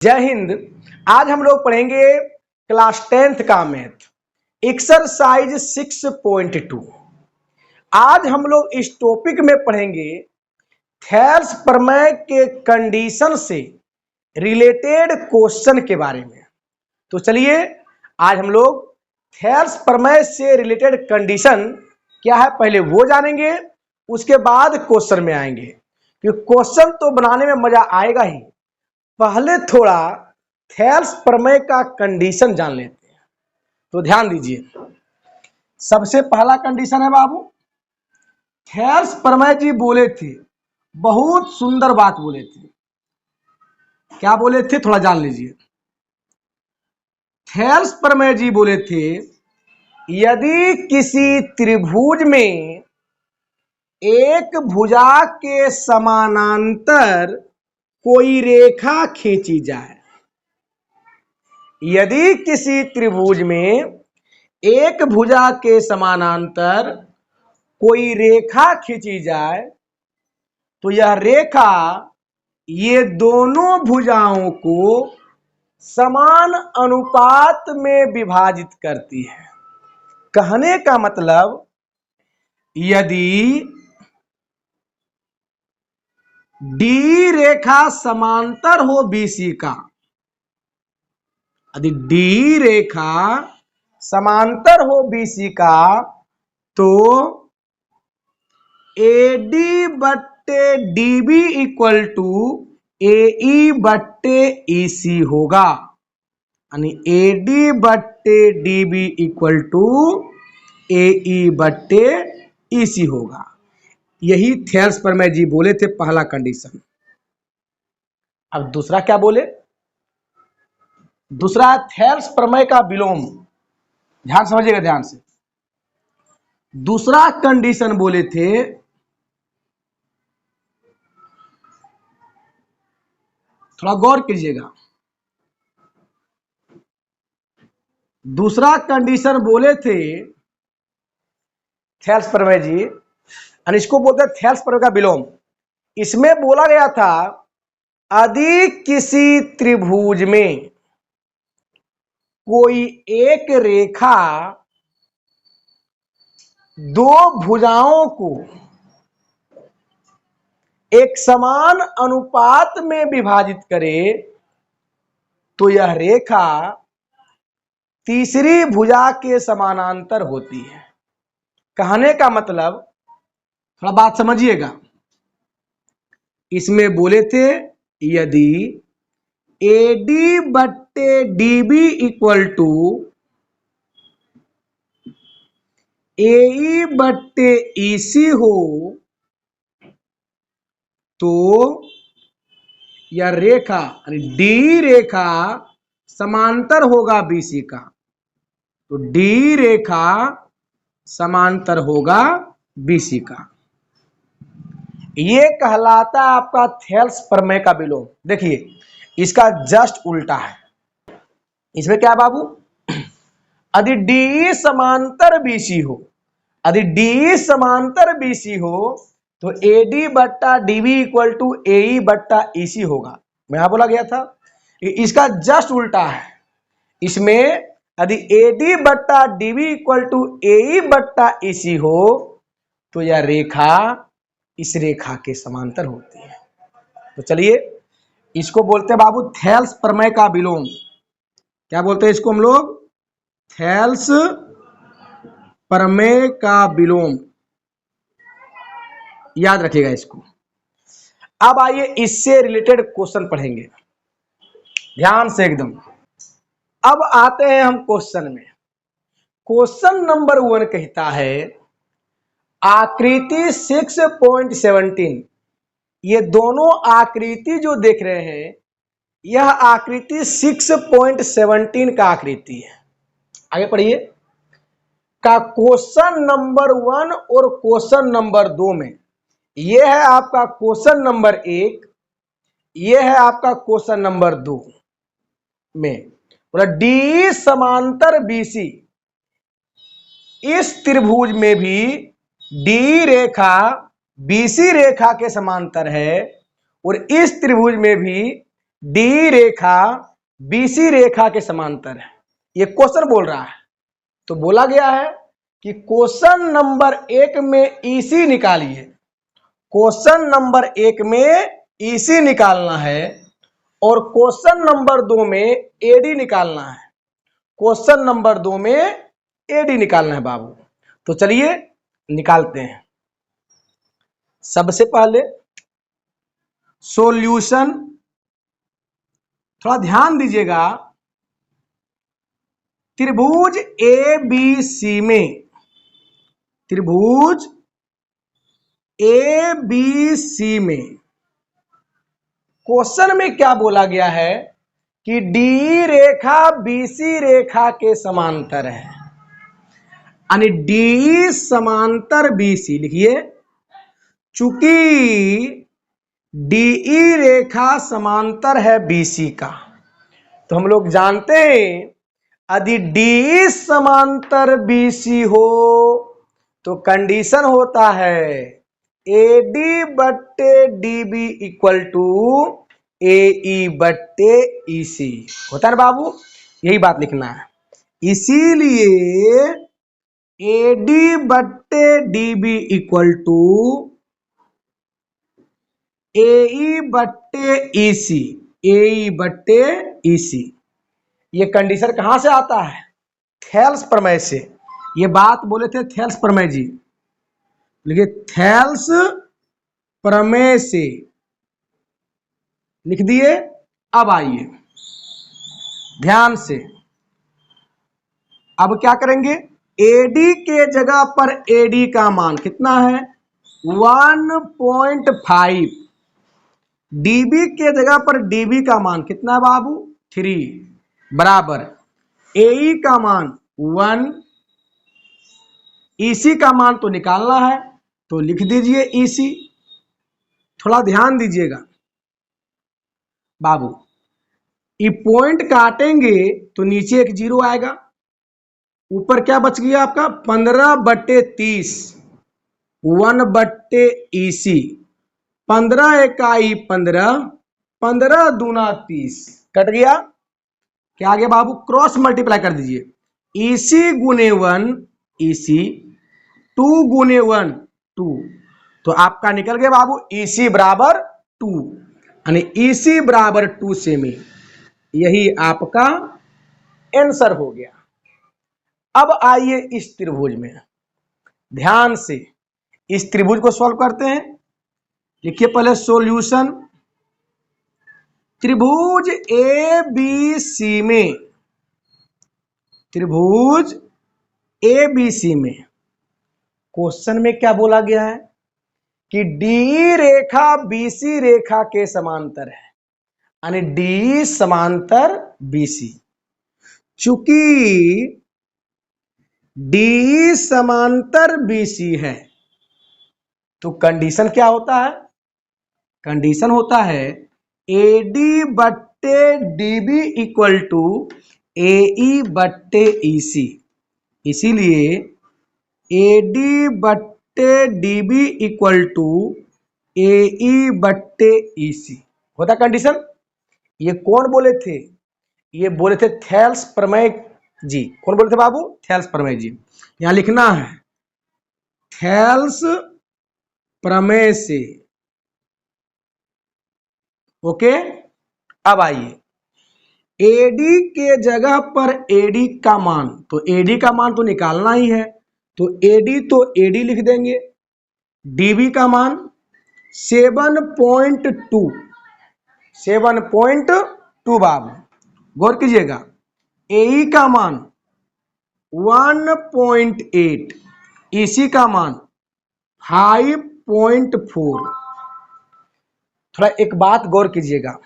जय हिंद। आज हम लोग पढ़ेंगे क्लास 10th का मैथ एक्सरसाइज 6.2। आज हम लोग इस टॉपिक में पढ़ेंगे थेल्स प्रमेय के कंडीशन से रिलेटेड क्वेश्चन के बारे में। तो चलिए आज हम लोग थेल्स प्रमेय से रिलेटेड कंडीशन क्या है पहले वो जानेंगे, उसके बाद क्वेश्चन में आएंगे। क्योंकि क्वेश्चन तो बनाने में मजा आएगा ही, पहले थोड़ा थेल्स प्रमेय का कंडीशन जान लेते हैं। तो ध्यान दीजिए, सबसे पहला कंडीशन है बाबू, थेल्स प्रमेय जी बोले थे, बहुत सुंदर बात बोले थे। क्या बोले थे थोड़ा जान लीजिए। थेल्स प्रमेय जी बोले थे, यदि किसी त्रिभुज में एक भुजा के समानांतर कोई रेखा खींची जाए, यदि किसी त्रिभुज में एक भुजा के समानांतर कोई रेखा खींची जाए तो यह रेखा ये दोनों भुजाओं को समान अनुपात में विभाजित करती है। कहने का मतलब, यदि डी रेखा समांतर हो बीसी का, यदि डी रेखा समांतर हो बीसी का, तो एडी बट्टे डीबी इक्वल टू एई बट्टे ईसी होगा। यानी एडी बट्टे डीबी इक्वल टू एई बट्टे ईसी होगा। यही थेल्स प्रमेय जी बोले थे पहला कंडीशन। अब दूसरा क्या बोले, दूसरा थेल्स प्रमेय का विलोम। ध्यान समझिएगा ध्यान से। दूसरा कंडीशन बोले थे, थोड़ा गौर कीजिएगा। दूसरा कंडीशन बोले थे थेल्स प्रमेय जी, और इसको बोलते हैं थेल्स प्रमेय का विलोम। इसमें बोला गया था, यदि किसी त्रिभुज में कोई एक रेखा दो भुजाओं को एक समान अनुपात में विभाजित करे तो यह रेखा तीसरी भुजा के समानांतर होती है। कहने का मतलब, थोड़ा बात समझिएगा। इसमें बोले थे, यदि एडी बट्टे डीबी इक्वल टू एई बट्टे ईसी हो तो यह रेखा डी रेखा समांतर होगा बीसी का, तो डी रेखा समांतर होगा बीसी का। यह कहलाता है आपका थेल्स प्रमेय का विलोम। देखिए इसका जस्ट उल्टा है। इसमें क्या है बाबू, यदि डी समांतर बीसी हो, यदि डी समांतर बीसी हो तो एडी बट्टा डीबी इक्वल टू एई बट्टा ईसी होगा। मैं यहां बोला गया था, इसका जस्ट उल्टा है। इसमें यदि एडी बट्टा डीबी इक्वल टू एई बट्टा ईसी हो तो यह रेखा इस रेखा के समांतर होती है। तो चलिए इसको बोलते हैं बाबू थेल्स प्रमेय का विलोम। क्या बोलते हैं इसको हम लोग? थेल्स प्रमेय का विलोम। याद रखिएगा इसको। अब आइए इससे रिलेटेड क्वेश्चन पढ़ेंगे ध्यान से एकदम। अब आते हैं हम क्वेश्चन में। क्वेश्चन नंबर 1 कहता है, आकृति 6.17। ये दोनों आकृति जो देख रहे हैं, यह आकृति 6.17 का आकृति है। आगे पढ़िए। का क्वेश्चन नंबर 1 और क्वेश्चन नंबर 2 में, यह है आपका क्वेश्चन नंबर 1, यह है आपका क्वेश्चन नंबर 2 में बोला डी समांतर बीसी। इस त्रिभुज में भी डी रेखा बीसी रेखा के समांतर है और इस त्रिभुज में भी डी रेखा बीसी रेखा के समांतर है। ये क्वेश्चन बोल रहा है। तो बोला गया है कि क्वेश्चन नंबर 1 में ईसी निकालिए। क्वेश्चन नंबर 1 में ईसी निकालना है और क्वेश्चन नंबर 2 में एडी निकालना है। क्वेश्चन नंबर 2 में एडी निकालना है बाबू। तो चलिए निकालते हैं। सबसे पहले सॉल्यूशन, थोड़ा ध्यान दीजिएगा। त्रिभुज ए बी सी में, त्रिभुज ए बी सी में क्वेश्चन में क्या बोला गया है कि डी रेखा बीसी रेखा के समांतर है, यानी डी समांतर बीसी। लिखिए, चूंकि डीई रेखा समांतर है बीसी का, तो हम लोग जानते हैं यदि डी समांतर बीसी हो तो कंडीशन होता है एडी बट्टे डीबी इक्वल टू एई बट्टे ईसी। होता है ना बाबू, यही बात लिखना है। इसीलिए एडी बट्टे डीबी इक्वल टू एई बट्टे ईसी, एई बट्टे ईसी। ये कंडीशन कहां से आता है? थेल्स प्रमेय से। ये बात बोले थे थेल्स प्रमेय जी। लिखिए, थेल्स प्रमेय से लिख दिए। अब आइए ध्यान से, अब क्या करेंगे? एडी के जगह पर एडी का मान कितना है? 1.5। डीबी के जगह पर डीबी का मान कितना है बाबू? 3 बराबर एई का मान 1। ईसी का मान तो निकालना है, तो लिख दीजिए ईसी। थोड़ा ध्यान दीजिएगा बाबू, ये पॉइंट काटेंगे तो नीचे एक जीरो आएगा, ऊपर क्या बच गया आपका? 15/30, 1/, ईसी। 15 इकाई 15, 15 दूना 30, कट गया। क्या आ गया बाबू? क्रॉस मल्टीप्लाई कर दीजिए। ईसी गुने 1 ईसी, 2 गुने 1 2, तो आपका निकल गया बाबू ईसी बराबर 2, यानी ईसी बराबर 2 सेमी। यही आपका आंसर हो गया। अब आइए इस त्रिभुज में, ध्यान से इस त्रिभुज को सॉल्व करते हैं। लिखिए पहले सॉल्यूशन। त्रिभुज ए बी सी में, त्रिभुज ए बी सी में क्वेश्चन में क्या बोला गया है कि डी रेखा बीसी रेखा के समांतर है, यानी डी समांतर बीसी। चूंकि डी समांतर बीसी है तो कंडीशन क्या होता है? कंडीशन होता है एडी बट्टे डीबी इक्वल टू एई बट्टे ईसी। इसीलिए एडी बट्टे डीबी इक्वल टू एई बट्टे ईसी होता कंडीशन। ये कौन बोले थे? ये बोले थे थेल्स प्रमेय जी। कौन बोले थे बाबू? थेल्स प्रमेय जी। यहां लिखना है थेल्स प्रमेय से। ओके, अब आइए एडी के जगह पर एडी का मान, तो एडी का मान तो निकालना ही है, तो एडी तो एडी लिख देंगे। डीबी का मान 7.2, 7.2 बाबू। गौर कीजिएगा, एई का मान 1.8, ईसी का मान 5.4। थोड़ा एक बात गौर कीजिएगा,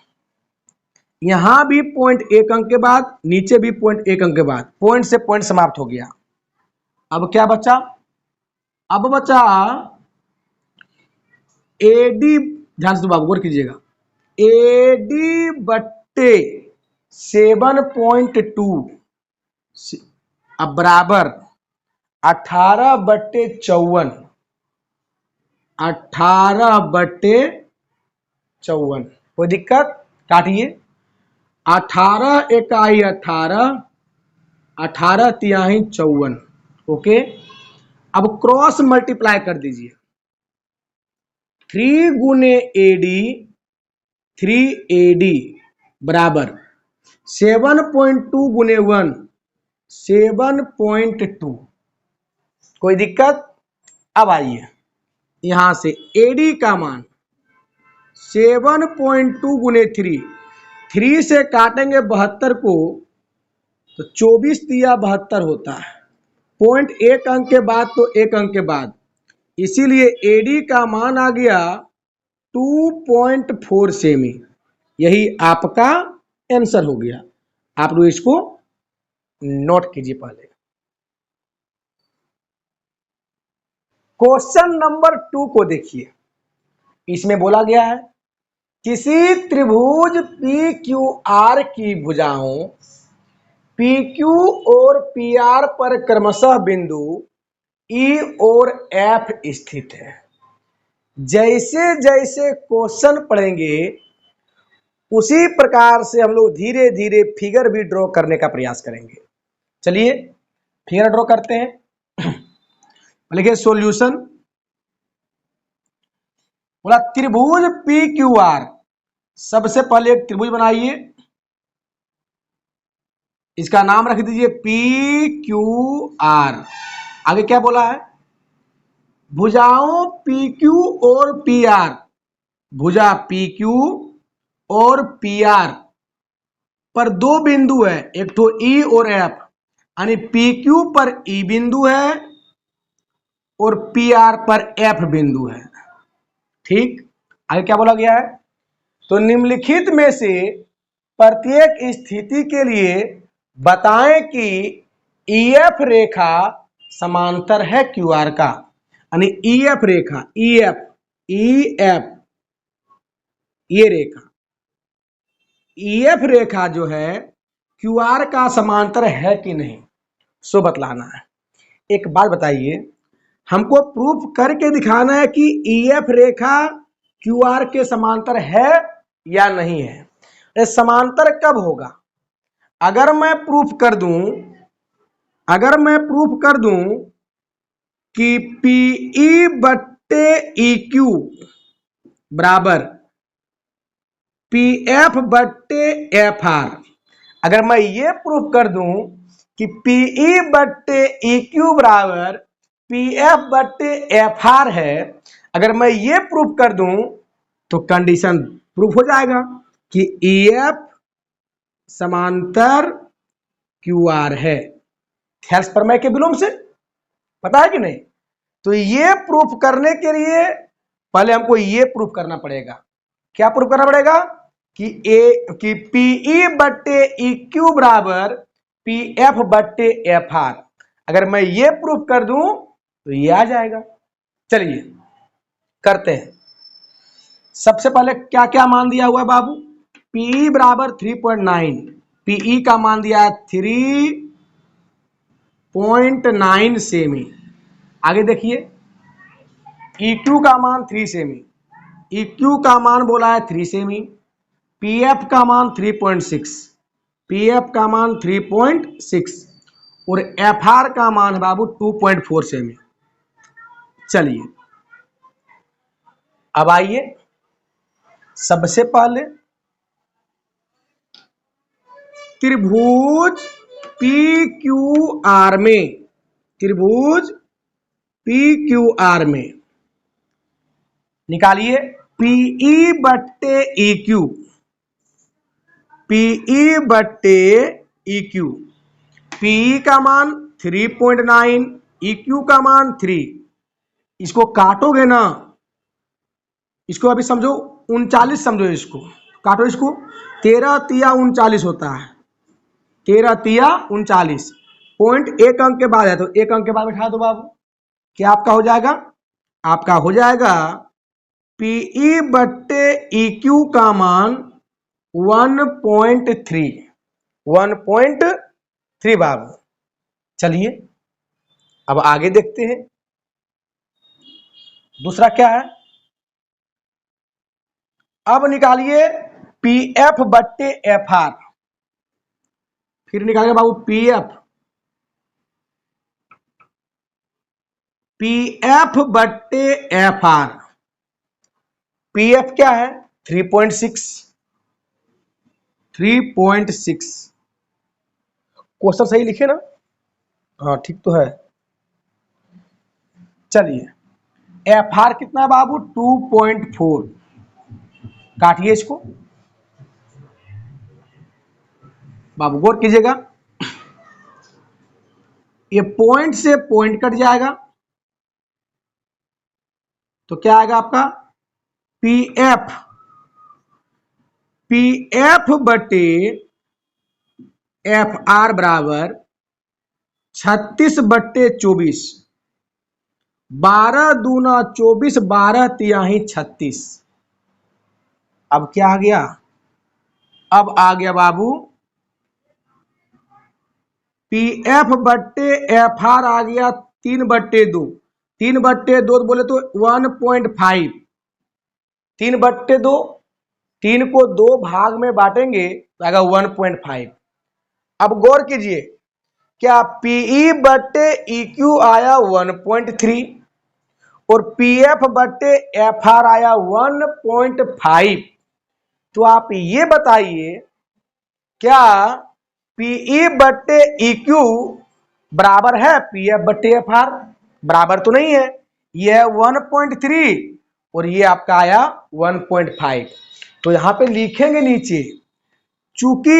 यहां भी पॉइंट 1 अंक के बाद, नीचे भी पॉइंट 1 अंक के बाद, पॉइंट से पॉइंट समाप्त हो गया। अब क्या बचा? अब बचा एडी। ध्यान से बाबू गौर कीजिएगा, एडी बट्टे 7.2 अब बराबर 18/54, 18/54। कोई दिक्कत? काटिए। 18 इकाई 18, 18 तिहाई 54। ओके, अब क्रॉस मल्टीप्लाई कर दीजिए। 3 गुने एडी, 3 AD बराबर 7.2 गुने 1, 7.2। कोई दिक्कत? अब आइए यहां से एडी का मान 7.2 गुने 3, 3 से काटेंगे 72 को तो 24 तिया 72 होता है। पॉइंट एक अंक के बाद तो एक अंक के बाद, इसीलिए एडी का मान आ गया 2.4 सेमी। यही आपका आंसर हो गया। आप लोग इसको नोट कीजिए। पहले क्वेश्चन नंबर 2 को देखिए। इसमें बोला गया है किसी त्रिभुज पी क्यू आर की भुजाओं पी क्यू और पी आर पर क्रमशः बिंदु ई और एफ स्थित है। जैसे जैसे क्वेश्चन पढ़ेंगे उसी प्रकार से हम लोग धीरे धीरे फिगर भी ड्रॉ करने का प्रयास करेंगे। चलिए फिगर ड्रॉ करते हैं। लिखिए सॉल्यूशन। बोला त्रिभुज पी क्यू आर, सबसे पहले एक त्रिभुज बनाइए, इसका नाम रख दीजिए पी क्यू आर। आगे क्या बोला है? भुजाओं पी क्यू और पी आर, भुजा पी क्यू और पी आर पर दो बिंदु है, एक तो ई और एफ, यानी पी क्यू पर ई बिंदु है और पी आर पर एफ बिंदु है। ठीक, आगे क्या बोला गया है? तो निम्नलिखित में से प्रत्येक स्थिति के लिए बताएं कि ईएफ रेखा समांतर है क्यूआर का, यानी ईएफ रेखा, ईएफ ये रेखा, ईएफ रेखा जो है क्यूआर का समांतर है कि नहीं, सो बतलाना है। एक बात बताइए, हमको प्रूफ करके दिखाना है कि ईएफ रेखा क्यूआर के समांतर है या नहीं है। ये समांतर कब होगा? अगर मैं प्रूफ कर दूं कि पीई बट्टे EQ बराबर PF बट्टे FR, अगर मैं ये प्रूफ कर दूं कि PE बट्टे EQ बराबर PF बट्टे FR है, अगर मैं ये प्रूफ कर दूं तो कंडीशन प्रूफ हो जाएगा कि EF समांतर QR है। थेल्स प्रमेय के विलोम से, पता है कि नहीं? तो ये प्रूफ करने के लिए पहले हमको ये प्रूफ करना पड़ेगा। क्या प्रूफ करना पड़ेगा? कि पीई बट्टे EQ बराबर PF बट्टे FR। अगर मैं ये प्रूफ कर दूं तो ये आ जाएगा। चलिए करते हैं। सबसे पहले क्या क्या मान दिया हुआ है बाबू? पीई बराबर 3.9, पीई का मान दिया है 3.9 सेमी। आगे देखिए EQ का मान 3 सेमी, EQ का मान बोला है 3 सेमी, PF का मान 3.6, PF का मान 3.6 और FR का मान है बाबू 2.4 सेमी। चलिए अब आइए, सबसे पहले त्रिभुज PQR में, त्रिभुज PQR में निकालिए PE बट्टे EQ, PE बट्टे EQ। PE का मान 3.9, EQ का मान 3। इसको काटोगे ना, इसको अभी समझो 39 समझो, इसको काटो, इसको 13 तिया 39 होता है, 13 तिया 39। पॉइंट एक अंक के बाद है तो एक अंक के बाद बैठा दो बाबू। क्या आपका हो जाएगा? आपका हो जाएगा पीई बट्टे EQ का मान 1.3, 1.3 बाबू। चलिए अब आगे देखते हैं दूसरा क्या है। अब निकालिए PF बट्टे FR। फिर निकालेंगे बाबू पी एफ, पी एफ बट्टे एफ आर। पी एफ क्या है? 3.6, 3.6। क्वेश्चन सही लिखे ना? हाँ ठीक तो है। चलिए एफ आर कितना है बाबू? 2.4। काटिए इसको बाबू, गौर कीजिएगा, ये पॉइंट से पॉइंट कट जाएगा तो क्या आएगा आपका? पी एफ, पी एफ बटे एफ आर बराबर 36/24। 12 दूना 24, 12 तिहाई 36। अब क्या आ गया? अब आ गया बाबू पी एफ बट्टे एफ आर आ गया 3/2। 3/2 बोले तो 1.5। 3/2, 3 को 2 भाग में बांटेंगे तो आएगा 1.5। अब गौर कीजिए, क्या पीई बट्टे इक्यू आया 1.3 और पीएफ बट्टे एफ आर आया 1.5। तो आप ये बताइए क्या पीई बट्टे इक्यू बराबर है पीएफ बट्टे एफ आर? बराबर तो नहीं है, यह 1.3 और ये आपका आया 1.5। तो यहां पे लिखेंगे नीचे, चूंकि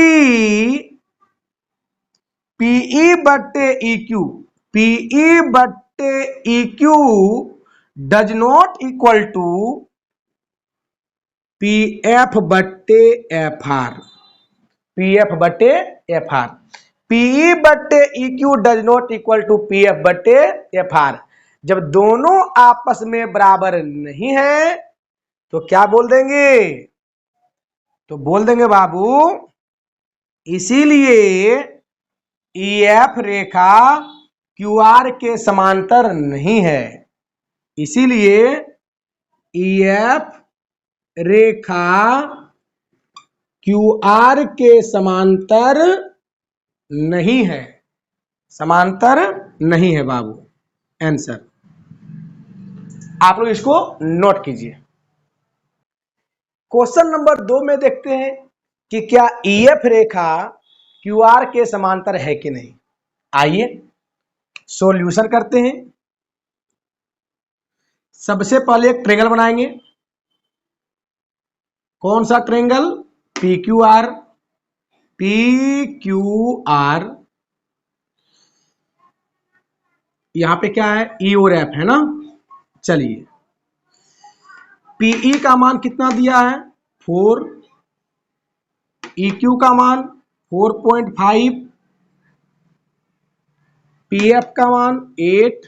पीई बट्टे इक्यू, पीई बट्टे EQ does not equal to PF बट्टे एफ आर। पीएफ बट्टे एफ आर, पीई बट्टे EQ does not equal to PF बट्टे एफ आर। जब दोनों आपस में बराबर नहीं है तो क्या बोल देंगे? तो बोल देंगे बाबू इसीलिए ईएफ रेखा क्यूआर के समांतर नहीं है। इसीलिए ईएफ रेखा क्यूआर के समांतर नहीं है, समांतर नहीं है बाबू। आंसर आप लोग इसको नोट कीजिए। क्वेश्चन नंबर 2 में देखते हैं कि क्या ईएफ रेखा क्यूआर के समांतर है कि नहीं। आइए सॉल्यूशन करते हैं। सबसे पहले एक ट्रायंगल बनाएंगे। कौन सा triangle? P Q R, P Q R. यहां पे क्या है? ई और एफ है ना। चलिए पीई का मान कितना दिया है? 4। EQ का मान 4.5, पीएफ का मान 8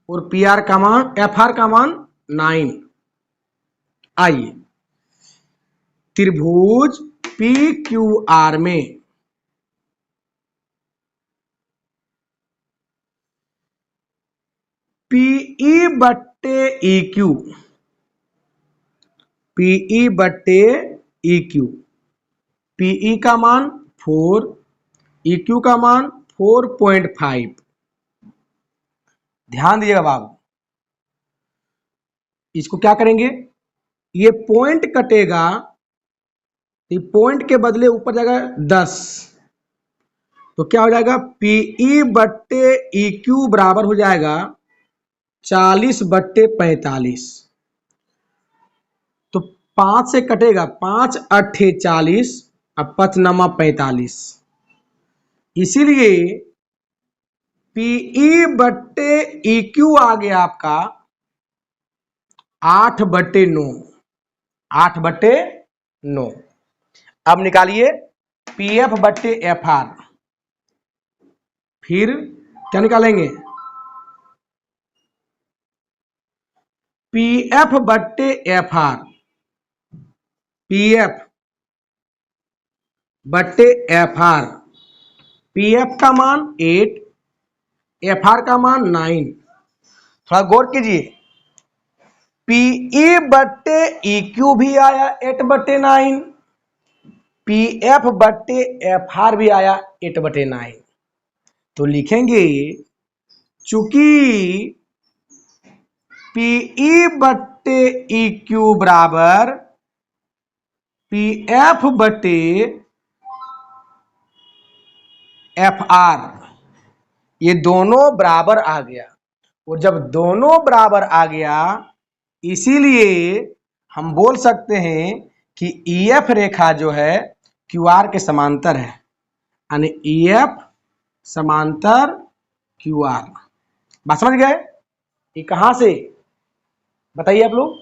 और पीआर का मान, एफआर का मान 9। आइए त्रिभुज PQR में पीई बट्टे EQ, पीई बट्टे EQ, पीई का मान 4, EQ का मान 4.5। ध्यान दीजिएगा बाबू, इसको क्या करेंगे? ये पॉइंट कटेगा, ये पॉइंट के बदले ऊपर जाएगा 10, तो क्या हो जाएगा? पीई बट्टे EQ बराबर हो जाएगा 40/45। तो 5 से कटेगा, 5 8 40, अब 5 9 45। इसीलिए पीई बट्टे EQ आ गया आपका 8/9, 8/9। अब निकालिए पीएफ बट्टे एफआर। फिर क्या निकालेंगे? पीएफ बट्टे एफआर, पीएफ बट्टे एफआर। पीएफ का मान 8, एफआर का मान 9। थोड़ा गौर कीजिए, पीई बट्टे EQ भी आया 8/9 पी एफ बट्टे एफ आर भी आया 8/9। तो लिखेंगे चूंकि पीई बट्टे ई क्यू बराबर पी एफ बट्टे एफ आर, ये दोनों बराबर आ गया। और जब दोनों बराबर आ गया, इसीलिए हम बोल सकते हैं कि ईएफ रेखा जो है क्यू आर के समांतर है, यानी ईएफ समांतर क्यू आर। बात समझ गए? ये कहां से बताइए आप लोग?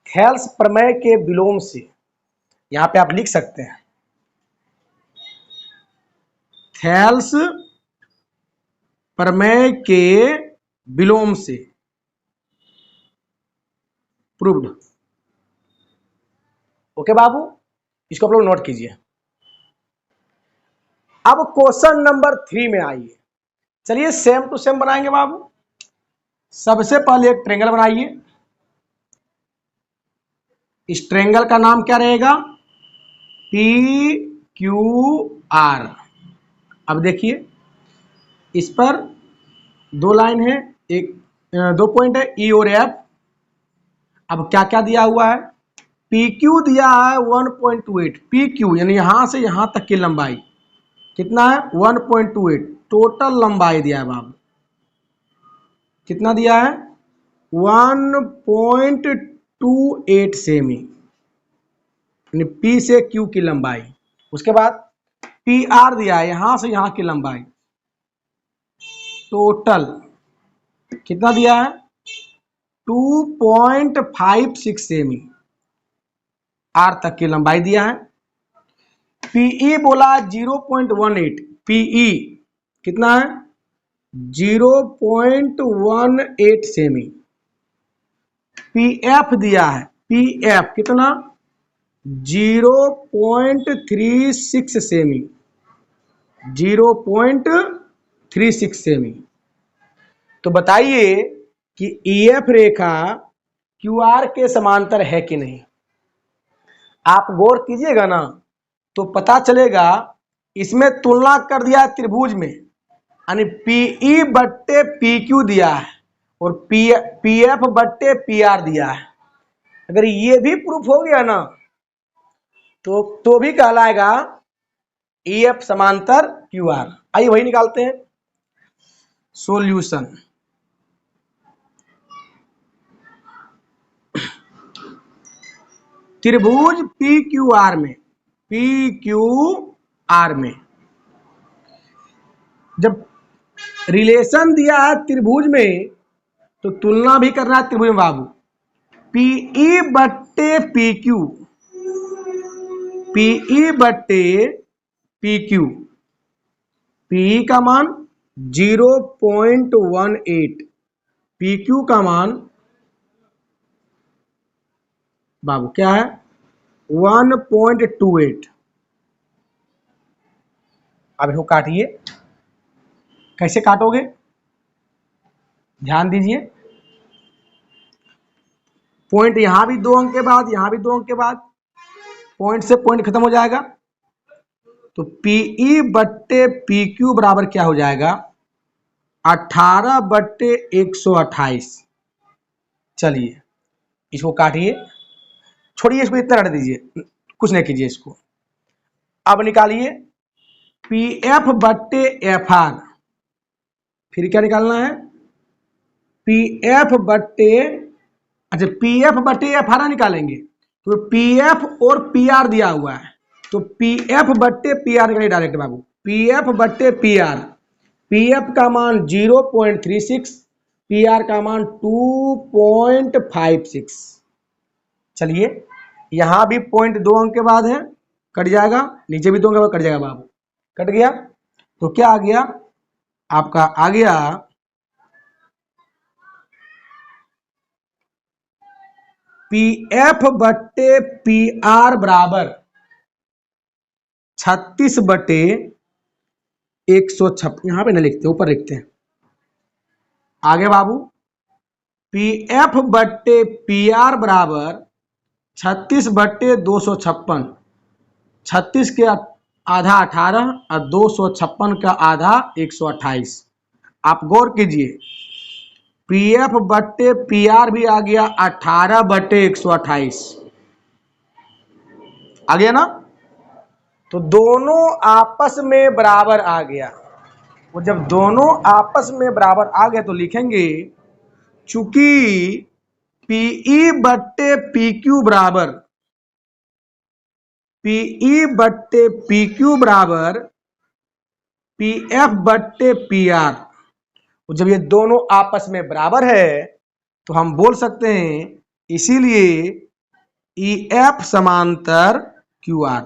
थेल्स प्रमेय के विलोम से। यहां पे आप लिख सकते हैं थेल्स प्रमेय के विलोम से प्रूव्ड। ओके बाबू, इसको आप लोग नोट कीजिए। अब क्वेश्चन नंबर 3 में आइए। चलिए सेम टू सेम बनाएंगे बाबू। सबसे पहले एक ट्रेंगल बनाइए। इस ट्रेंगल का नाम क्या रहेगा? P Q R. अब देखिए, इस पर दो लाइन है, एक दो पॉइंट है ई और एफ। अब क्या क्या दिया हुआ है? पी क्यू दिया है 1.28, पी क्यू यानी यहां से यहां तक की लंबाई कितना है? 1.28 टोटल लंबाई दिया है बाबू। कितना दिया है? 1.28 सेमी, यानी पी से क्यू की लंबाई। उसके बाद पी आर दिया है यहां से यहां की लंबाई, टोटल कितना दिया है? 2.56 सेमी, आर तक की लंबाई दिया है। पीई बोला 0.18, पीई कितना है? 0.18 सेमी। पीएफ दिया है, पीएफ कितना? 0.36 सेमी, 0.36 सेमी। तो बताइए कि ईएफ रेखा क्यूआर के समांतर है कि नहीं? आप गौर कीजिएगा ना तो पता चलेगा। इसमें तुलना कर दिया त्रिभुज में, यानी पीई बट्टे पी क्यू दिया है और पीएफ बट्टे पी आर दिया है। अगर ये भी प्रूफ हो गया ना तो भी कहलाएगा ईएफ समांतर क्यू आर। आइए वही निकालते हैं। सॉल्यूशन। त्रिभुज पी क्यू आर में, पी क्यू आर में जब रिलेशन दिया है त्रिभुज में तो तुलना भी करना है त्रिभुज में बाबू। पीई बट्टे पी क्यू, पीई बट्टे पी क्यू, पीई का मान 0.18, पी क्यू का मान बाबू क्या है? 1.28। अब इसको काटिए। कैसे काटोगे? ध्यान दीजिए। पॉइंट यहां भी 2 अंक के बाद, यहां भी 2 अंक के बाद, पॉइंट से पॉइंट खत्म हो जाएगा। तो पीई बट्टे पी क्यू बराबर क्या हो जाएगा? 18/128। चलिए इसको काटिए, छोड़िए इसको, इतना रख दीजिए, कुछ नहीं कीजिए इसको। अब निकालिए पी एफ बट्टे एफ आर। फिर क्या निकालना है? पी एफ बट्टे, अच्छा पी एफ बट्टे एफ आर निकालेंगे तो पी एफ और पी आर दिया हुआ है, तो पी एफ बट्टे पी आर निकालिए डायरेक्ट बाबू। पी एफ बट्टे पी आर, पी एफ का मान 0.36, पी आर का मान 2.56। चलिए यहां भी पॉइंट 2 अंक के बाद है, कट जाएगा। नीचे भी 2 अंक के बाद कट जाएगा बाबू। कट गया तो क्या आ गया? आपका आ गया पी एफ बट्टे पी आर बराबर 36/156। यहां पे ना लिखते, ऊपर लिखते हैं। आगे बाबू पी एफ बट्टे पी आर बराबर 36/256। 36 के आधा 18 और 256 का आधा 128। आप गौर कीजिए, पीएफ बट्टे पीआर भी आ गया 18/128 आ गया ना। तो दोनों आपस में बराबर आ गया। वो जब दोनों आपस में बराबर आ गया तो लिखेंगे चूंकि पीई बट्टे पीक्यू बराबर पीएफ बट्टे पीआर। जब ये दोनों आपस में बराबर है तो हम बोल सकते हैं इसीलिए ईएफ समांतर क्यूआर।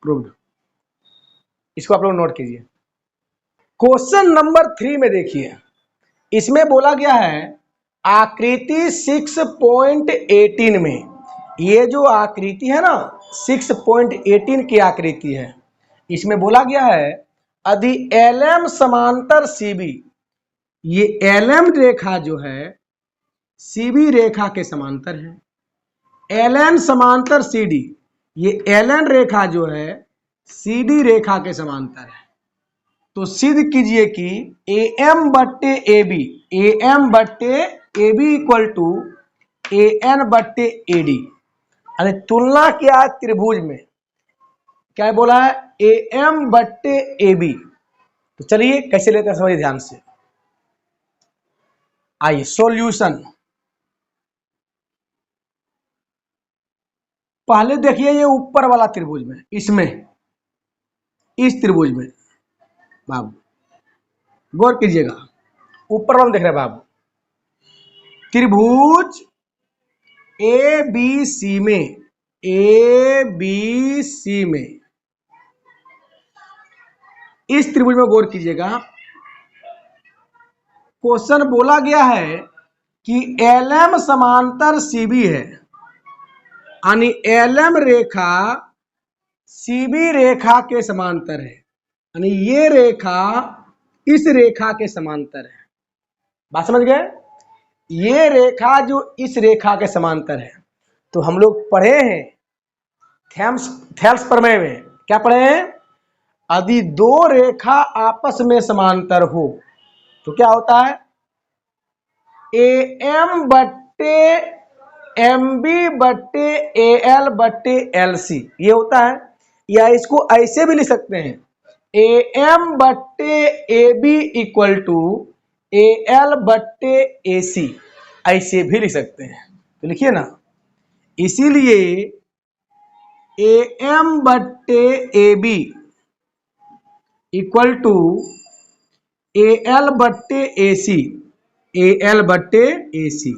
प्रूव्ड। इसको आप लोग नोट कीजिए। क्वेश्चन नंबर 3 में देखिए, इसमें बोला गया है आकृति 6.18 में, ये जो आकृति है ना 6.18 की आकृति है, इसमें बोला गया है यदि एलएम समांतर सीबी, ये एलएम रेखा जो है सीबी रेखा के समांतर है। एलएन समांतर सीडी, ये एलएन रेखा जो है सीडी रेखा के समांतर है। तो सिद्ध कीजिए कि एएम बट्टे एबी, एएम बट्टे एबी इक्वल टू एएन बट्टे एडी। अरे तुलना क्या है त्रिभुज में, क्या बोला है एएम बट्टे एबी। तो चलिए कैसे लेते हैं समझिए ध्यान से। आइए सॉल्यूशन। पहले देखिए ये ऊपर वाला त्रिभुज में, इसमें इस त्रिभुज में बाबू गौर कीजिएगा, ऊपर वाला देख रहे हैं बाबू, त्रिभुज ए बी सी में, ए बी सी में इस त्रिभुज में गौर कीजिएगा। क्वेश्चन बोला गया है कि एलएम समांतर सीबी है, यानी एलएम रेखा सीबी रेखा के समांतर है, यानी ये रेखा इस रेखा के समांतर है। बात समझ गए? ये रेखा जो इस रेखा के समांतर है। तो हम लोग पढ़े हैं थेल्स प्रमेय में, क्या पढ़े हैं? यदि दो रेखा आपस में समांतर हो तो क्या होता है? एम बट्टे एम बी बट्टे एल बट्टे एल सी, ये होता है। या इसको ऐसे भी लिख सकते हैं, एम बट्टे A B equal to L बट्टे ए सी, ऐसे भी लिख सकते हैं। तो लिखिए ना, इसीलिए एम बट्टे A B equal to L बट्टे ए सी, एल बट्टे ए सी।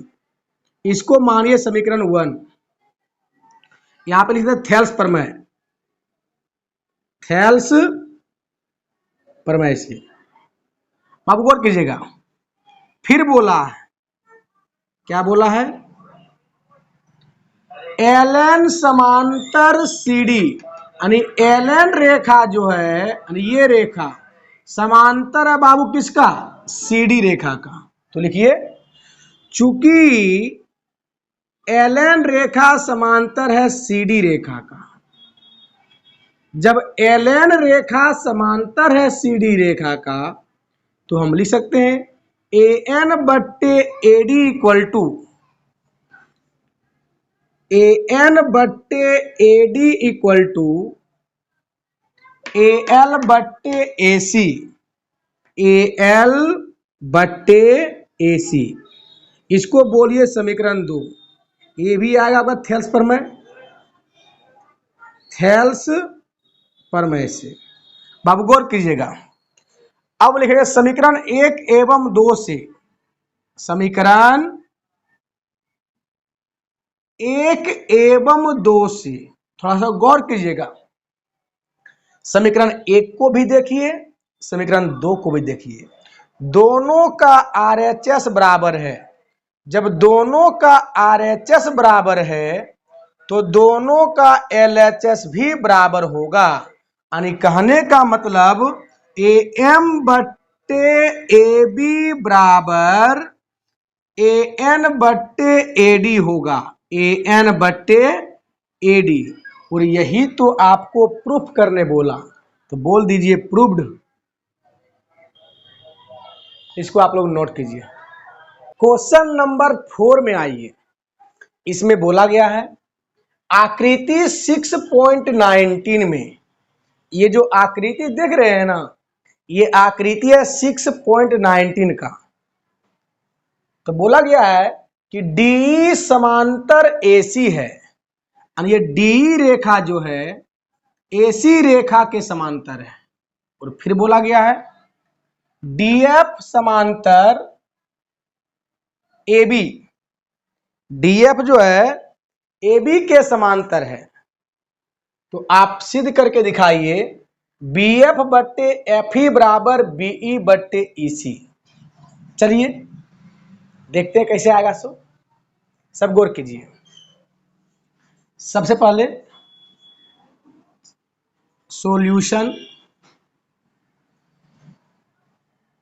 इसको मानिए समीकरण 1। यहां पे लिखते हैं थेल्स प्रमेय, थेल्स प्रमेय से आप गौर कीजिएगा। फिर बोला है, क्या बोला है? एलएन समांतर सीडी, यानी एलएन रेखा जो है, यानी ये रेखा समांतर है बाबू किसका? सीडी रेखा का। तो लिखिए चूंकि एलएन रेखा समांतर है सीडी रेखा का, जब एलएन रेखा समांतर है सीडी रेखा का तो हम लिख सकते हैं एएन बट्टे एडी इक्वल टू एएन बट्टे एडी इक्वल टू एल बट्टे एसी, एल बट्टे एसी। इसको बोलिए समीकरण 2। ये भी आएगा आपका थेल्स प्रमेय, थेल्स प्रमेय से। बाबू गौर कीजिएगा। अब लिखेंगे समीकरण 1 एवं 2 से, समीकरण 1 एवं 2 से थोड़ा सा गौर कीजिएगा। समीकरण 1 को भी देखिए, समीकरण 2 को भी देखिए। दोनों का आरएचएस बराबर है। जब दोनों का आरएचएस बराबर है तो दोनों का एलएचएस भी बराबर होगा। यानी कहने का मतलब एम बट्टे ए बी बराबर एन बट्टे एडी होगा, एन बट्टे AD, और यही तो आपको प्रूफ करने बोला, तो बोल दीजिए प्रूव्ड। इसको आप लोग नोट कीजिए। क्वेश्चन नंबर 4 में आइए। इसमें बोला गया है आकृति 6.19 में, ये जो आकृति देख रहे हैं ना, ये आकृति है 6.19 का। तो बोला गया है कि डी समांतर AC है, और ये डी रेखा जो है AC रेखा के समांतर है। और फिर बोला गया है DF समांतर AB, DF जो है AB के समांतर है। तो आप सिद्ध करके दिखाइए BF बट्टे FE बराबर BE बट्टे EC। चलिए देखते हैं कैसे आएगा। सब गौर कीजिए। सबसे पहले सॉल्यूशन,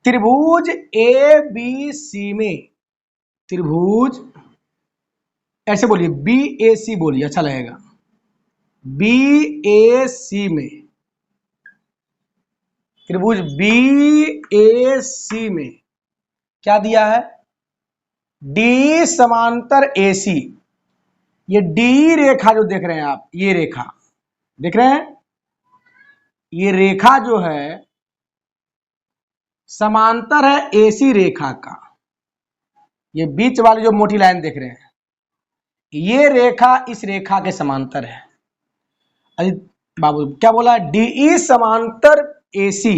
त्रिभुज ABC में, त्रिभुज ऐसे बोलिए BAC बोलिए, अच्छा लगेगा। BAC में, त्रिभुज BAC में क्या दिया है? D समांतर AC। ये D रेखा जो देख रहे हैं आप, ये रेखा देख रहे हैं, ये रेखा जो है समांतर है AC रेखा का। ये बीच वाली जो मोटी लाइन देख रहे हैं, ये रेखा इस रेखा के समांतर है। अरे बाबू क्या बोला? DE समांतर AC,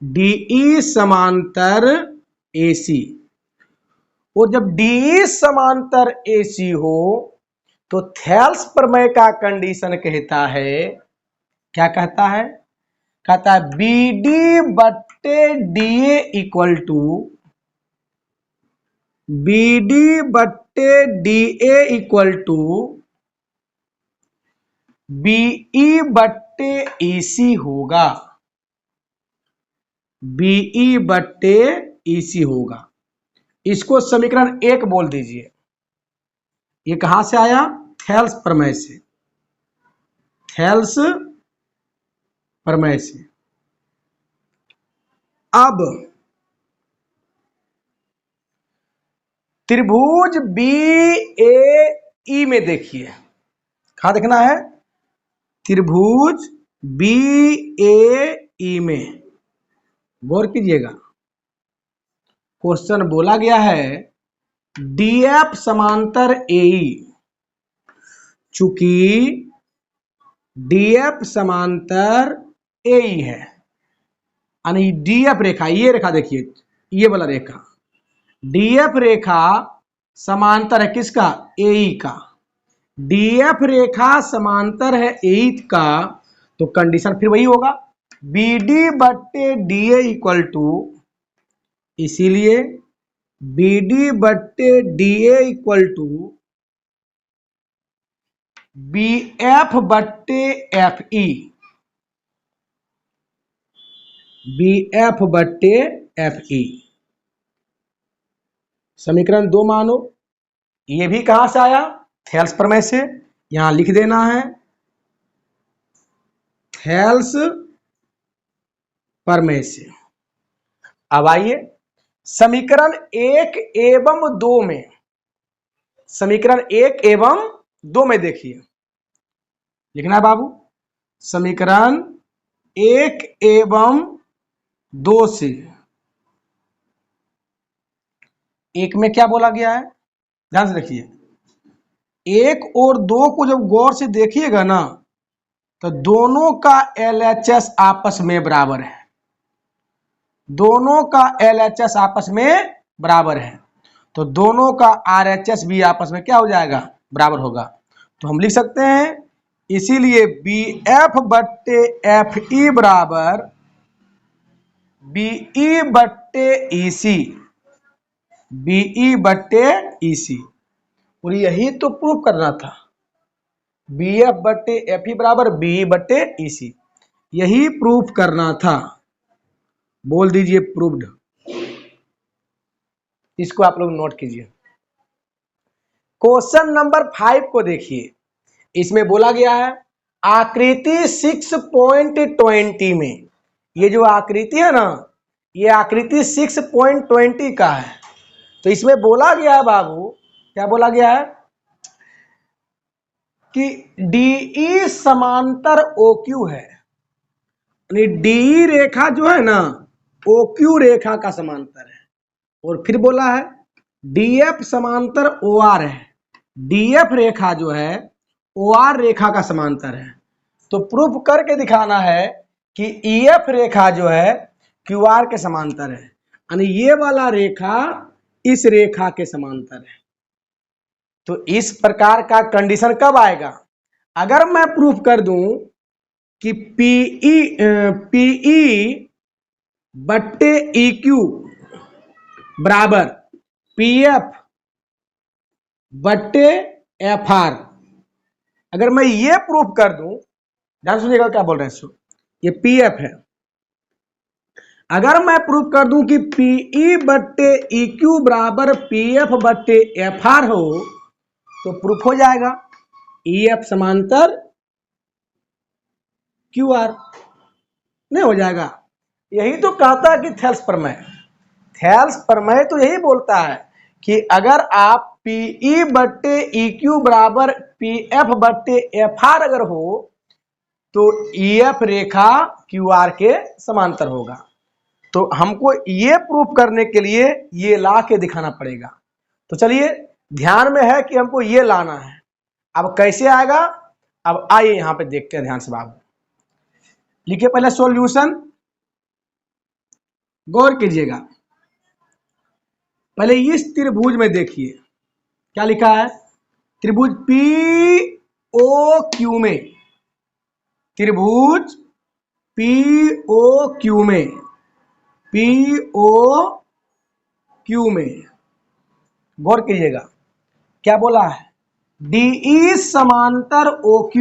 DE समांतर AC। और जब DE समांतर AC हो तो थेल्स प्रमेय का कंडीशन कहता है, क्या कहता है? कहता है BD बट्टे DA इक्वल टू, BD बट्टे DA इक्वल टू BE बट्टे EC होगा, BE बट्टे EC होगा। इसको समीकरण 1 बोल दीजिए। ये कहां से आया? थेल्स प्रमेय से, थेल्स प्रमेय से। अब त्रिभुज BAE में देखिए, कहां देखना है? त्रिभुज BAE में गौर कीजिएगा। क्वेश्चन बोला गया है DF समांतर AE, चूंकि DF समांतर AE है, यानी DF रेखा, ये रेखा देखिए, ये वाला रेखा DF रेखा समांतर है किसका? AE का। DF रेखा समांतर है AE का, तो कंडीशन फिर वही होगा BD बट्टे DA इक्वल टू, इसीलिए BD बट्टे DA इक्वल टू BF बट्टे FE, BF बट्टे FE। समीकरण 2 मानो। ये भी कहां से आया? थेल्स प्रमेय से। यहां लिख देना है थेल्स प्रमेय से। अब आइए समीकरण 1 एवं 2 में, समीकरण 1 एवं 2 में देखिए, लिखना है बाबू। समीकरण 1 एवं 2 से, एक में क्या बोला गया है? ध्यान से देखिए, 1 और 2 को जब गौर से देखिएगा ना, तो दोनों का LHS आपस में बराबर है, दोनों का LHS आपस में बराबर है, तो दोनों का RHS भी आपस में क्या हो जाएगा? बराबर होगा। तो हम लिख सकते हैं इसीलिए BF बट्टे FE बराबर BE बट्टे EC, BE बट्टे EC। और यही तो प्रूफ करना था, BF बट्टे FE बराबर BE बट्टे EC, यही प्रूफ करना था। बोल दीजिए प्रूव्ड। इसको आप लोग नोट कीजिए। क्वेश्चन नंबर 5 को देखिए। इसमें बोला गया है आकृति 6.20 में, ये जो आकृति है ना, ये आकृति 6.20 का है। तो इसमें बोला गया है बाबू, क्या बोला गया है कि DE समांतर OQ है, यानी DE रेखा जो है ना OQ रेखा का समांतर है। और फिर बोला है DF समांतर OR है, DF रेखा जो है OR रेखा का समांतर है। तो प्रूफ करके दिखाना है कि EF रेखा जो है QR के समांतर है, यानी ये वाला रेखा इस रेखा के समांतर है। तो इस प्रकार का कंडीशन कब आएगा? अगर मैं प्रूफ कर दूं कि PE बट्टे EQ बराबर PF बट्टे FR, अगर मैं ये प्रूफ कर दूं, ध्यान सुनिएगा क्या बोल रहे हैं, ये PF है। अगर मैं प्रूफ कर दूं कि PE बट्टे EQ बराबर PF बट्टे FR हो, तो प्रूफ हो जाएगा EF समांतर QR, नहीं हो जाएगा? यही तो कहता है कि थेल्स प्रमेय, थेल्स प्रमेय तो यही बोलता है कि अगर आप PE बट्टे EQ बराबर PF बट्टे FR अगर हो तो EF रेखा QR के समांतर होगा। तो हमको ये प्रूफ करने के लिए ये ला के दिखाना पड़ेगा। तो चलिए, ध्यान में है कि हमको ये लाना है। अब कैसे आएगा, अब आइए यहां पे देखते हैं ध्यान से बाबू। लिखिए पहले सॉल्यूशन, गौर कीजिएगा। पहले इस त्रिभुज में देखिए क्या लिखा है, त्रिभुज POQ में, त्रिभुज POQ में, POQ में गौर कीजिएगा क्या बोला है, DE समांतर OQ,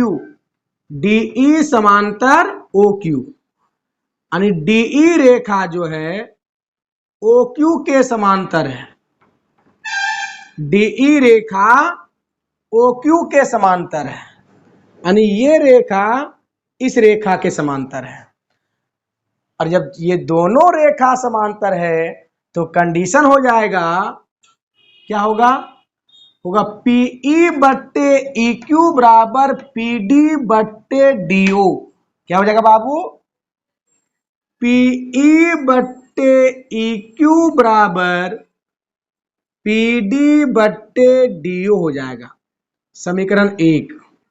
DE समांतर OQ, यानी DE रेखा जो है OQ के समांतर है, DE रेखा OQ के समांतर है, यानी ये रेखा इस रेखा के समांतर है। और जब ये दोनों रेखा समांतर है तो कंडीशन हो जाएगा, क्या होगा, होगा PE बट्टे EQ बराबर PD बट्टे DO। क्या हो जाएगा बाबू, PE बट्टे EQ बराबर PD बट्टे DO हो जाएगा। समीकरण 1,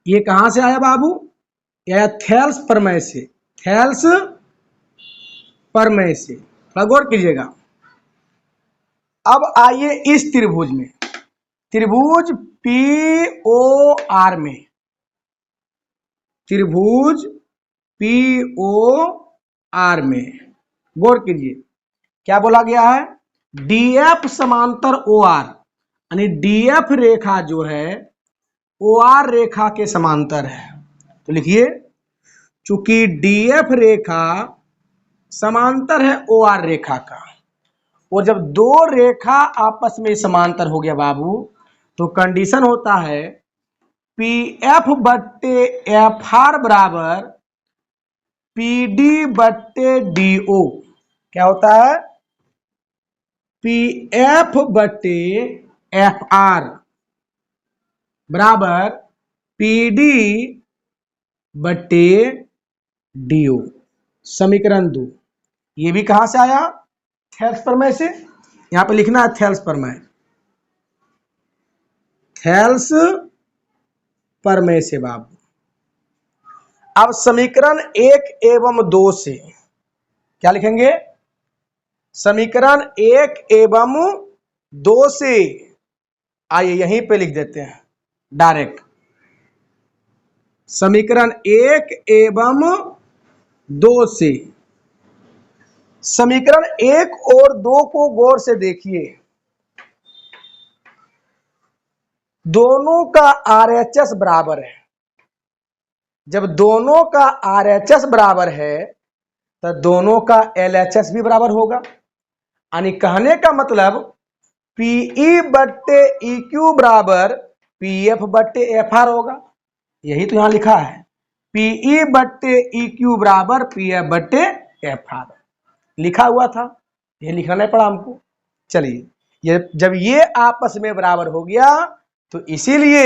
ये कहां से आया बाबू, यह थेल्स प्रमेय से, थेल्स प्रमेय से, गौर कीजिएगा। अब आइए इस त्रिभुज में, त्रिभुज POR में, त्रिभुज POR में गौर कीजिए क्या बोला गया है, DF समांतर OR, यानी DF रेखा जो है OR रेखा के समांतर है। तो लिखिए, चूंकि DF रेखा समांतर है OR रेखा का, और जब दो रेखा आपस में समांतर हो गया बाबू, तो कंडीशन होता है PF बट्टे FR बराबर PD बट्टे DO। क्या होता है, PF बट्टे FR बराबर PD बट्टे DO। समीकरण 2, ये भी कहां से आया, थेल्स प्रमेय से। यहां पे लिखना है थेल्स प्रमेय, थेल्स प्रमेय से बाबू। अब समीकरण 1 एवं 2 से क्या लिखेंगे, समीकरण 1 एवं 2 से, आइए यहीं पे लिख देते हैं डायरेक्ट, समीकरण 1 एवं 2 से। समीकरण 1 और 2 को गौर से देखिए, दोनों का RHS बराबर है। जब दोनों का RHS बराबर है तो दोनों का LHS भी बराबर होगा, यानी कहने का मतलब PE बट्टे EQ बराबर PF बट्टे FR होगा। यही तो यहां लिखा है, पीई बट्टे ई क्यू बराबर पी एफ बट्टे एफ आर लिखा हुआ था, ये लिखना नहीं पड़ा हमको। चलिए, ये जब ये आपस में बराबर हो गया तो इसीलिए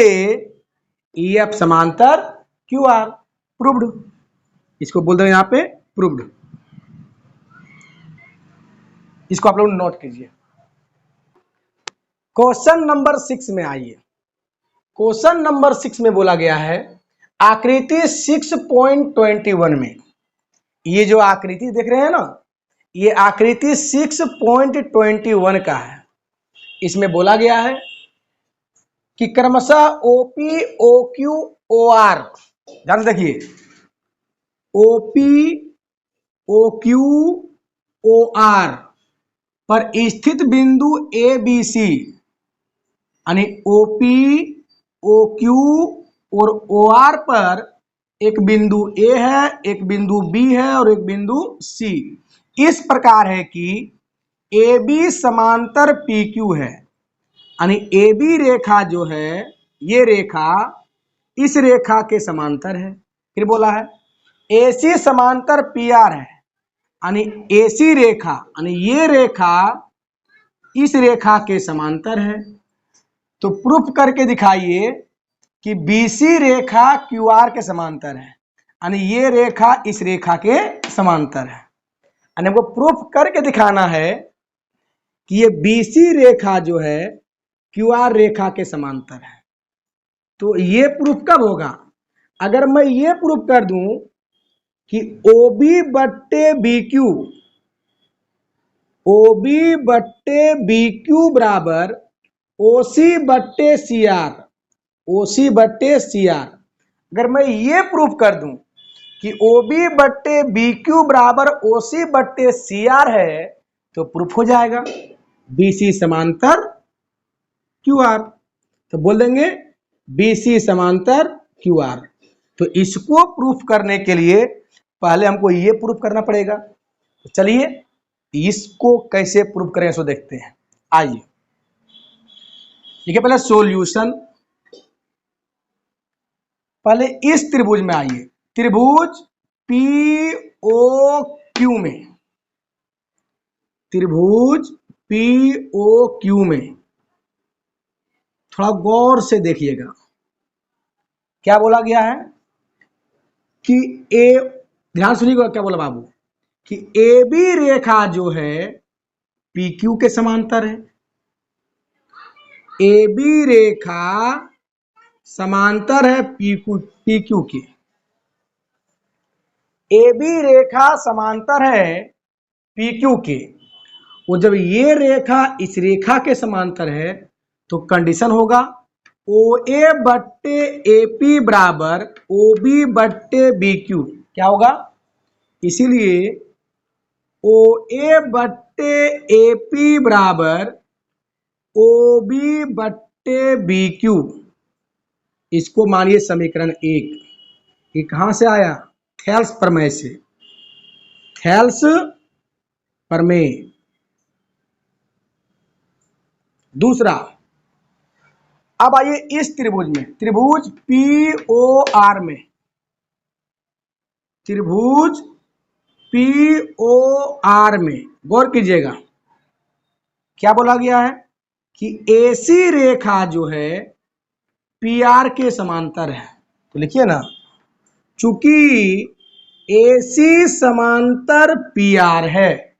ई एफ समांतर क्यू आर, प्रूव्ड। इसको बोल दो यहां पे प्रूव्ड। इसको आप लोग नोट कीजिए। क्वेश्चन नंबर 6 में आइए। क्वेश्चन नंबर 6 में बोला गया है, आकृति 6.21 में, ये जो आकृति देख रहे हैं ना, ये आकृति 6.21 का है। इसमें बोला गया है कि क्रमशः ओपी ओक्यू ओ आर, ध्यान से देखिए, ओपी ओक्यू ओ आर पर स्थित बिंदु ए बी सी, यानी ओपी ओक्यू और ओ आर पर एक बिंदु ए है, एक बिंदु बी है और एक बिंदु सी इस प्रकार है कि ए बी समांतर पी क्यू है, यानी ए बी रेखा जो है, ये रेखा इस रेखा के समांतर है। फिर बोला है ए सी समांतर पी आर है, यानी ए सी रेखा, यानी ये रेखा इस रेखा के समांतर है। तो प्रूफ करके दिखाइए कि बीसी रेखा क्यू आर के समांतर है, यानी ये रेखा इस रेखा के समांतर है। यानी हमको प्रूफ करके दिखाना है कि ये बीसी रेखा जो है क्यू आर रेखा के समांतर है। तो ये प्रूफ कब होगा? अगर मैं ये प्रूफ कर दूं कि ओबी बट्टे बी क्यू, ओबी बट्टे बी क्यू बराबर ओसी बट्टे सी आर, ओसी बट्टे सी आर, अगर मैं ये प्रूफ कर दूं कि ओबी बट्टे बी क्यू बराबर ओसी बट्टे सी आर है, तो प्रूफ हो जाएगा बीसी समांतर क्यू आर। तो बोल देंगे बीसी समांतर क्यू आर। तो इसको प्रूफ करने के लिए पहले हमको ये प्रूफ करना पड़ेगा। तो चलिए इसको कैसे प्रूफ करें सो देखते हैं। आइए देखिए, पहले सॉल्यूशन, पहले इस त्रिभुज में आइए, त्रिभुज पी ओ क्यू में, त्रिभुज पी ओ क्यू में थोड़ा गौर से देखिएगा क्या बोला गया है कि ए, ध्यान सुनिएगा क्या बोला बाबू, कि ए बी रेखा जो है पी क्यू के समांतर है, ए बी रेखा समांतर है पी क्यू के, ए बी रेखा समांतर है पी क्यू के। वो जब ये रेखा इस रेखा के समांतर है तो कंडीशन होगा ओ ए बट्टे ए पी बराबर ओ बी बट्टे बी क्यू। क्या होगा? इसीलिए ओ ए बट्टे ए पी बराबर ओ बी बट्टे बी क्यू। इसको मानिए समीकरण 1। ये कहां से आया? थेल्स प्रमेय से, थेल्स प्रमेय। दूसरा, अब आइए इस त्रिभुज में, त्रिभुज पी ओ आर में, त्रिभुज पी ओ आर में गौर कीजिएगा क्या बोला गया है कि एसी रेखा जो है पी आर के समांतर है। तो लिखिए ना, चूंकि एसी समांतर पी आर है,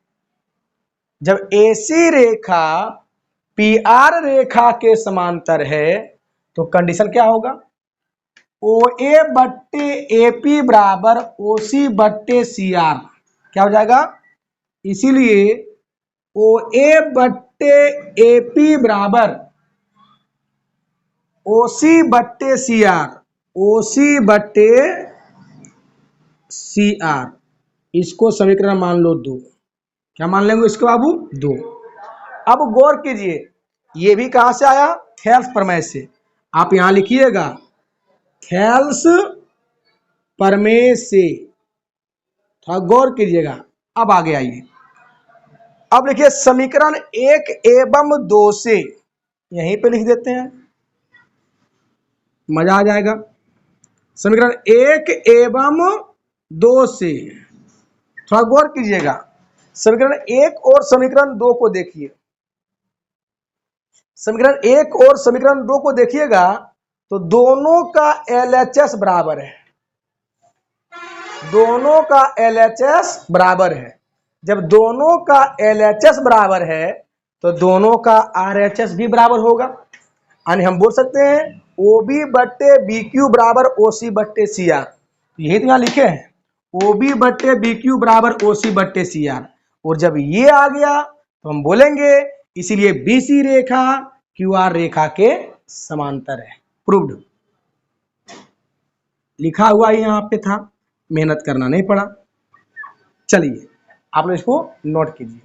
जब एसी रेखा पी आर रेखा के समांतर है तो कंडीशन क्या होगा? ओ ए बट्टे ए पी बराबर ओ सी बट्टे सी आर। क्या हो जाएगा? इसीलिए ओ ए बट्टे ए पी बराबर ओ सी बट्टे सी आर, ओ सी बट्टे सी आर। इसको समीकरण मान लो 2। क्या मान लेंगे इसके बाबू? 2। अब गौर कीजिए, ये भी कहां से आया? थेल्स प्रमेय से। आप यहां लिखिएगा थेल्स प्रमेय से, थोड़ा गौर कीजिएगा। अब आगे आइए, अब लिखिए समीकरण 1 एवं 2 से, यहीं पे लिख देते हैं, मजा आ जाएगा। समीकरण 1 एवं 2 से, थोड़ा गौर कीजिएगा, समीकरण 1 और समीकरण 2 को देखिए। समीकरण 1 और समीकरण 2 को देखिएगा तो दोनों का LHS बराबर है, दोनों का LHS बराबर है। जब दोनों का LHS बराबर है तो दोनों का RHS भी बराबर होगा। यानी हम बोल सकते हैं OB बट्टे BQ बराबर OC बट्टे CR। यही तो यहाँ लिखे हैं OB बट्टे BQ बराबर OC बट्टे CR। और जब ये आ गया तो हम बोलेंगे इसीलिए BC रेखा QR रेखा के समांतर है। प्रूव्ड, लिखा हुआ यहाँ पे था, मेहनत करना नहीं पड़ा। चलिए आप लोग इसको नोट कीजिए।